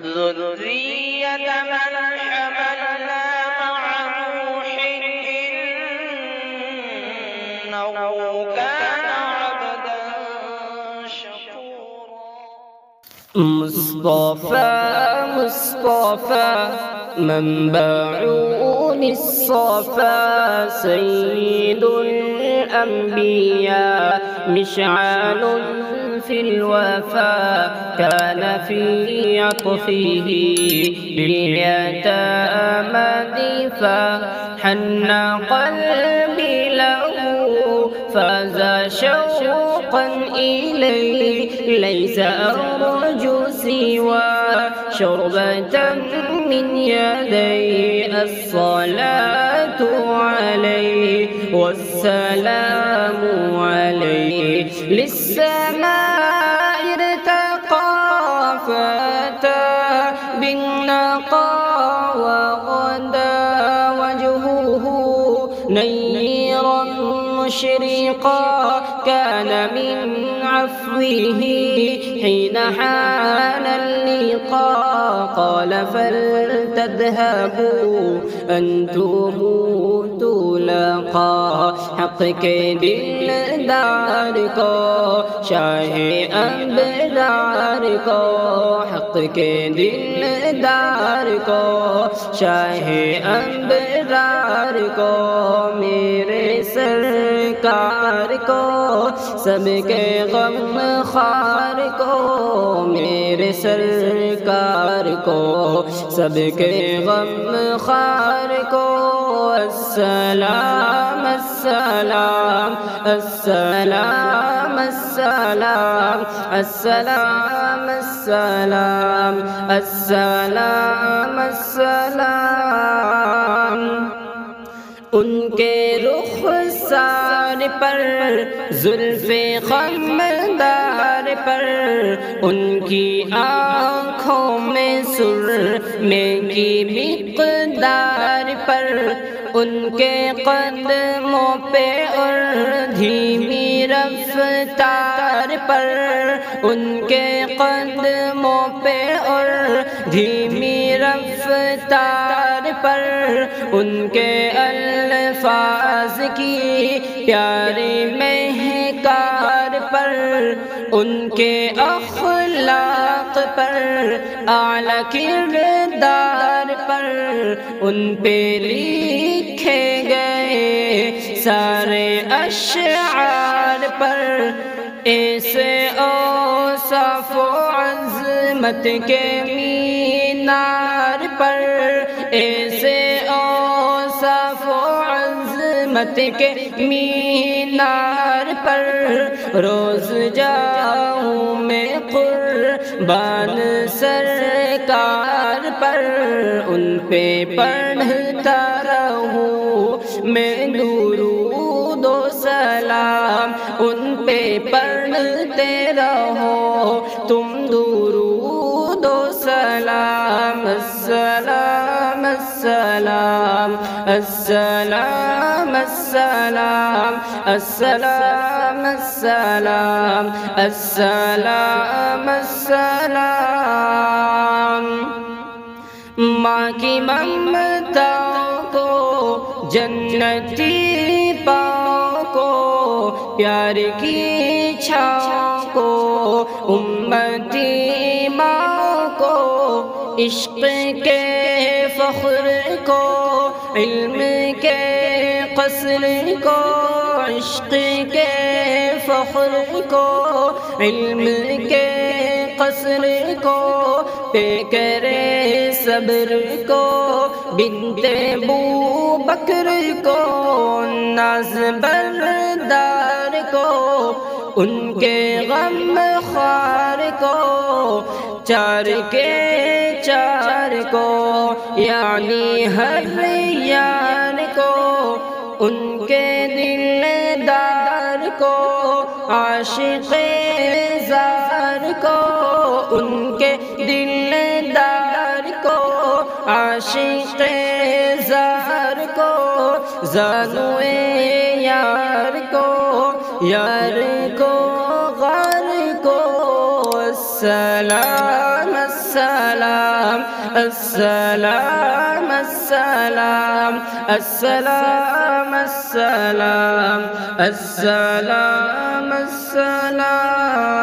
ذرية من حملنا مع نوح إنه كان عبدا شكورا. مصطفى منبع الصفا سيد الأنبياء مشعل في الوفا كان في عطفه باليتامى ضيفا حن قلبي له فاز شوقا إليه ليس أرجو سوى شربة من يدي الصلاة عليه والسلام عليه للسماء ارتقى فتى بالنقى وغدا وجهه نيرا مشرقا كان من عفوه حين حان اللقاء قال فلتذهبوا أنتم تلاقا حق کے دلدار کو شاہ ابرار کو حق کے دلدار کو شاہ ابرار کو میرے سرکار کو سب کے غم خوار کو میرے سرکار کو سب کے غم خوار کو السلام السلام السلام السلام السلام السلام السلام السلام ان کے رخسار پر زلف خمدار پر ان کی آنکھوں میں سرمے کی مقدار پر ان کے قدموں پہ اور دھیمی رفتار پر ان کے قدموں پہ اور دھیمی رفتار پر ان کے الفاظ کی پیاری مہکار پر ان کے اخلاق پر اعلیٰ کردار پر ان پہ لکھے گئے سارے اشعار پر ایسے اوصاف و عظمت کے مینار پر ایسے اوصاف و عظمت کے مینار پر روز جاؤں میں قربان سرکار پر ان پہ پڑھتا رہوں میں درود و سلام ان پہ پڑھتے رہو تم درود و سلام السلام السلام السلام السلام السلام السلام السلام السلام ماں کی ممتا کو جنتی پاؤں کو پیار کی چھاؤں کو امتی ماں کو عشق کے فخر کو علم کے قصر کو عشق کے فخر کو علم کے قصر کو پہ کرے صبر کو بنت ابو بکر کو ناز بردار کو ان کے غم خوار کو چار کے چار کو یعنی ہر یار کو ان کے دلدار کو عاشق زار کو ان کے دلدار کو عاشق زار کو زانو یار کو غار کو السلام السلام السلام السلام السلام السلام السلام السلام السلام